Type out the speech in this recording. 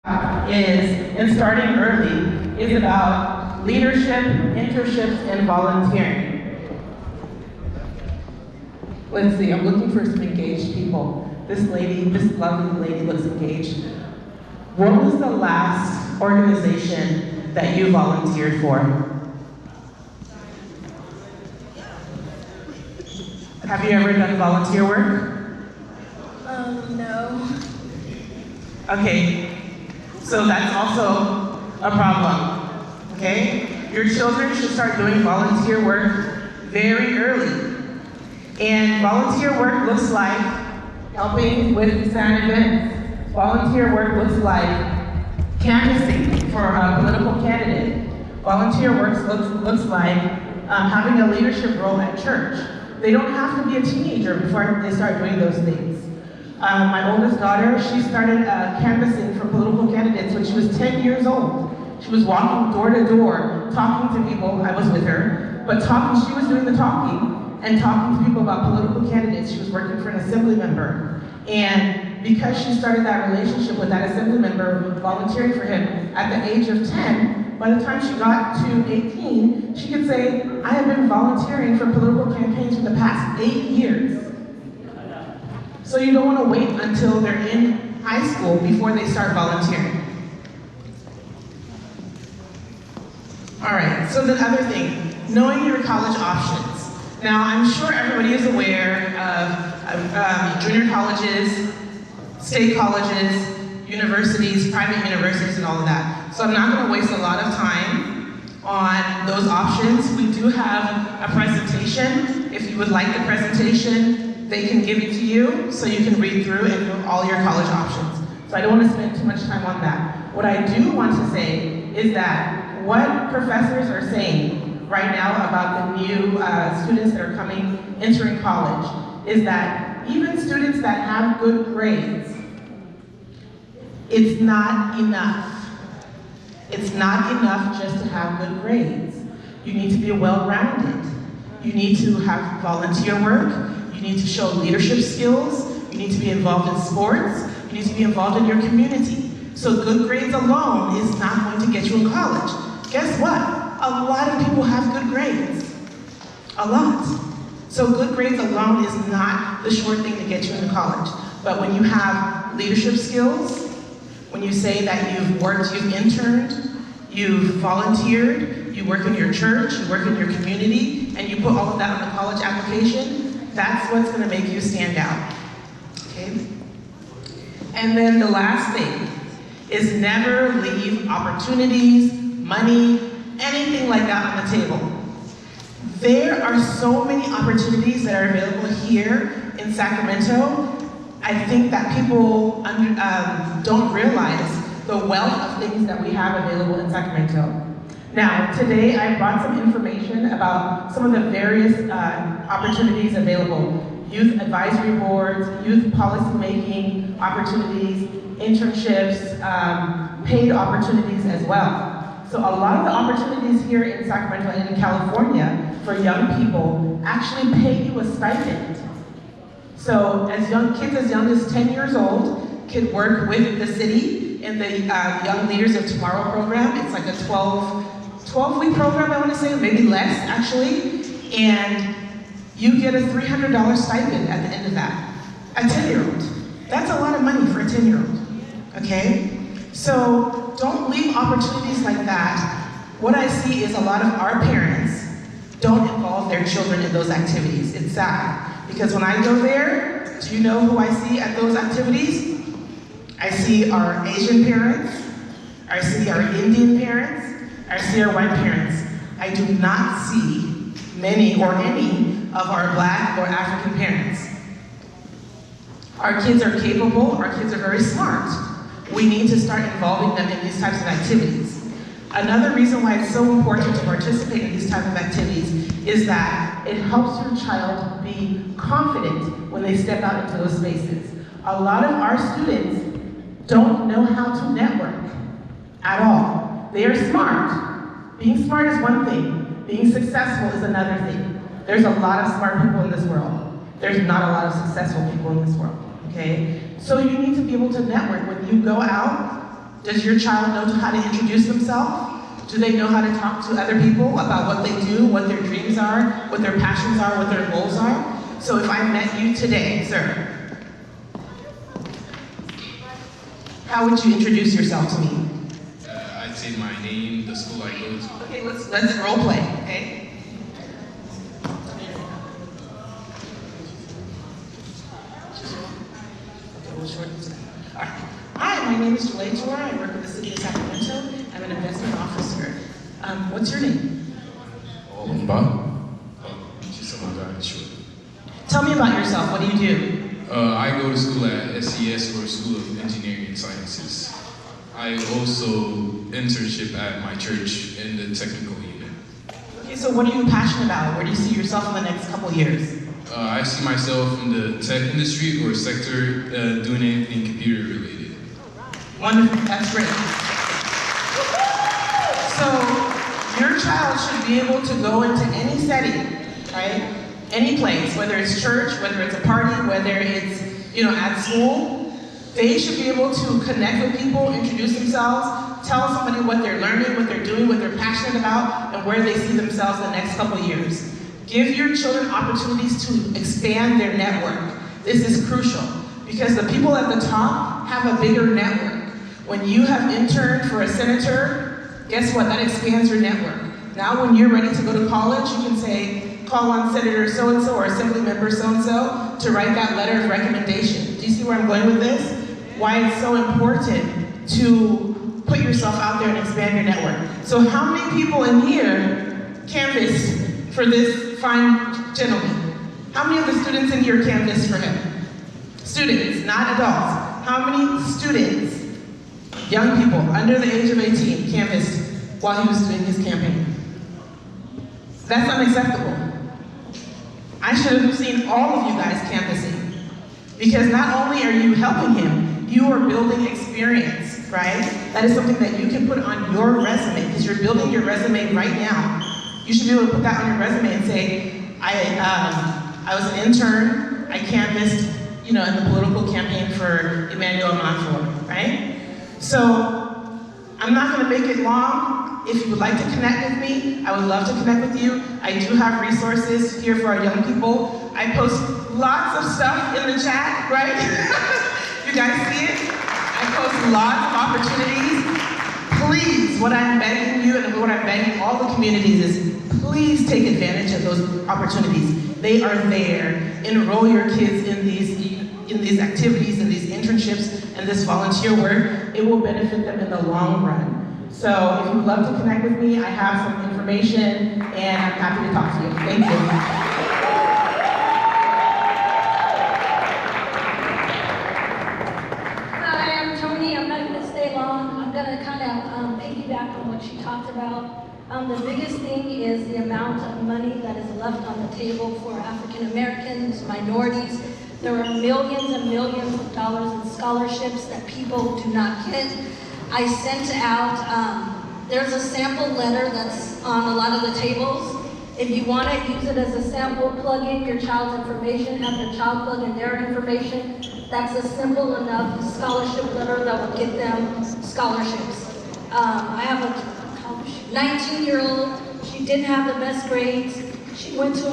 is, and starting early, is about leadership, internships, and volunteering. Let's see, I'm looking for some engaged people. This lovely lady looks engaged. What was the last organization that you volunteered for? Have you ever done volunteer work? No. Okay, so that's also a problem, okay? Your children should start doing volunteer work very early. And volunteer work looks like helping with Sanya events. Volunteer work looks like canvassing for a political candidate. Volunteer work looks like having a leadership role at church. They don't have to be a teenager before they start doing those things. My oldest daughter, she started canvassing for political candidates when she was 10 years old. She was walking door to door, talking to people. I was with her, but she was doing the talking and talking to people about political candidates. She was working for an assembly member. And because she started that relationship with that assembly member, volunteering for him, at the age of 10, by the time she got to 18, she could say, I have been volunteering for political campaigns for the past 8 years. So you don't want to wait until they're in high school before they start volunteering. All right, so the other thing, knowing your college options. Now, I'm sure everybody is aware of junior colleges, state colleges, universities, private universities, and all of that. So I'm not going to waste a lot of time on those options. We do have a presentation. If you would like the presentation, they can give it to you so you can read through and know all your college options. So I don't want to spend too much time on that. What I do want to say is that what professors are saying right now about the new students that are entering college is that even students that have good grades, it's not enough. It's not enough just to have good grades. You need to be well-rounded. You need to have volunteer work. You need to show leadership skills. You need to be involved in sports. You need to be involved in your community. So good grades alone is not going to get you in college. Guess what? A lot of people have good grades. A lot. So good grades alone is not the sure thing to get you into college. But when you have leadership skills, when you say that you've worked, you've interned, you've volunteered, you work in your church, you work in your community, and you put all of that on the college application, that's what's going to make you stand out. Okay? And then the last thing is never leave opportunities, money, anything like that on the table. There are so many opportunities that are available here in Sacramento. I think that people don't realize the wealth of things that we have available in Sacramento. Now, today I brought some information about some of the various opportunities available. Youth advisory boards, youth policy making opportunities, internships, paid opportunities as well. So a lot of the opportunities here in Sacramento and in California for young people actually pay you a stipend. So kids as young as 10 years old can work with the city in the Young Leaders of Tomorrow program. It's like a 12-week program, I want to say, maybe less actually. And you get a $300 stipend at the end of that. A 10-year-old. That's a lot of money for a 10-year-old, okay? So don't leave opportunities like that. What I see is a lot of our parents don't involve their children in those activities. It's sad. Because when I go there, do you know who I see at those activities? I see our Asian parents, I see our Indian parents, I see our white parents. I do not see many or any of our Black or African parents. Our kids are capable, our kids are very smart. We need to start involving them in these types of activities. Another reason why it's so important to participate in these types of activities is that it helps your child be confident when they step out into those spaces. A lot of our students don't know how to network at all. They are smart. Being smart is one thing. Being successful is another thing. There's a lot of smart people in this world. There's not a lot of successful people in this world, okay? So you need to be able to network when you go out Does your child know how to introduce themselves? Do they know how to talk to other people about what they do, what their dreams are, what their passions are, what their goals are? So if I met you today, sir, how would you introduce yourself to me? I'd say my name, the school I go to. Okay, let's role play, okay? Hi, my name is Sanya T1. I work with the city of Sacramento. I'm an investment officer. What's your name? Tell me about yourself. What do you do? I go to school at SES, or School of Engineering and Sciences. I also internship at my church in the technical unit. Okay, so what are you passionate about? Where do you see yourself in the next couple years? I see myself in the tech industry or sector doing anything computer related. Wonderful, that's great. So your child should be able to go into any setting, right? Any place, whether it's church, whether it's a party, whether it's, at school. They should be able to connect with people, introduce themselves, tell somebody what they're learning, what they're doing, what they're passionate about, and where they see themselves in the next couple of years. Give your children opportunities to expand their network. This is crucial because the people at the top have a bigger network. When you have interned for a senator, guess what? That expands your network. Now when you're ready to go to college, you can say, call on Senator so-and-so or Assembly Member so-and-so to write that letter of recommendation. Do you see where I'm going with this? Why it's so important to put yourself out there and expand your network. So how many people in here canvassed for this fine gentleman? How many of the students in here canvassed for him? Students, not adults. How many students, young people under the age of 18, canvassed while he was doing his campaign? That's unacceptable. I should have seen all of you guys canvassing. Because not only are you helping him, you are building experience, right? That is something that you can put on your resume, because you're building your resume right now. You should be able to put that on your resume and say, I was an intern, I canvassed, in the political campaign for Emmanuel Macron, right? So, I'm not gonna make it long. If you would like to connect with me, I would love to connect with you. I do have resources here for our young people. I post lots of stuff in the chat, right? You guys see it? I post lots of opportunities. Please, what I'm begging you and what I'm begging all the communities is, please take advantage of those opportunities. They are there. Enroll your kids in these activities, in these internships, and this volunteer work. It will benefit them in the long run. So if you would love to connect with me, I have some information, and I'm happy to talk to you. Thank you. Hi, I'm Tony. I'm not going to stay long. I'm going to kind of piggyback on what she talked about. The biggest thing is the amount of money that is left on the table for African Americans, minorities. There are millions and millions of dollars in scholarships that people do not get. I sent out, there's a sample letter that's on a lot of the tables. If you want to use it as a sample, plug in your child's information, have your child plug in their information. That's a simple enough scholarship letter that will get them scholarships. I have a 19-year-old, she didn't have the best grades. She went to